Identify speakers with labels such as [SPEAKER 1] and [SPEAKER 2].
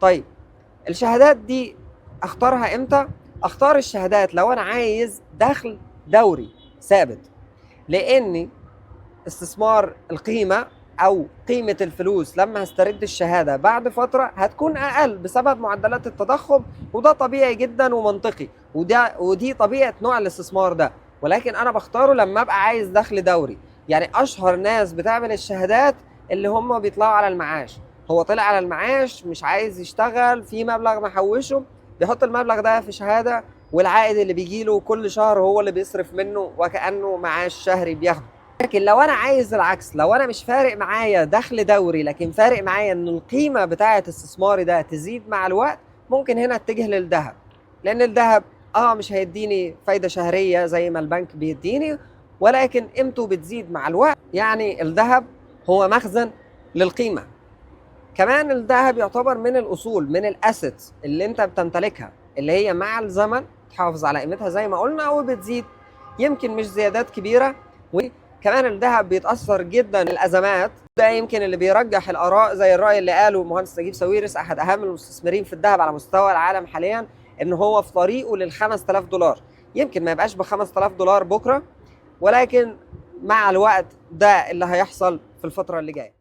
[SPEAKER 1] طيب الشهادات دي اختارها امتى؟ اختار الشهادات لو انا عايز دخل دوري ثابت، لان استثمار القيمة او قيمة الفلوس لما هسترد الشهادة بعد فترة هتكون اقل بسبب معدلات التضخم، وده طبيعي جدا ومنطقي، ودي طبيعة نوع الاستثمار ده. ولكن انا بختاره لما ابقى عايز دخل دوري. يعني اشهر ناس بتعمل الشهادات اللي هم بيطلعوا على المعاش. هو طلع على المعاش مش عايز يشتغل، في مبلغ محوشه، بيحط المبلغ ده في شهادة، والعائد اللي بيجيله كل شهر هو اللي بيصرف منه وكأنه معاش شهري بياخده. لكن لو انا عايز العكس، لو انا مش فارق معايا دخل دوري لكن فارق معايا ان القيمه بتاعه استثماري ده تزيد مع الوقت، ممكن هنا اتجه للذهب. لان الذهب مش هيديني فايده شهريه زي ما البنك بيديني، ولكن قيمته بتزيد مع الوقت. يعني الذهب هو مخزن للقيمه. كمان الذهب يعتبر من الاصول، من الاسيتس اللي انت بتمتلكها، اللي هي مع الزمن تحافظ على قيمتها زي ما قلنا وبتزيد، يمكن مش زيادات كبيره. كمان الذهب بيتأثر جدا بالأزمات، ده يمكن اللي بيرجح الآراء زي الرأي اللي قاله المهندس نجيب ساويرس أحد أهم المستثمرين في الذهب على مستوى العالم حاليا، إن هو في طريقه لل 5000 دولار. يمكن ما يبقاش ب 5000 دولار بكرة، ولكن مع الوقت ده اللي هيحصل في الفترة اللي جاية.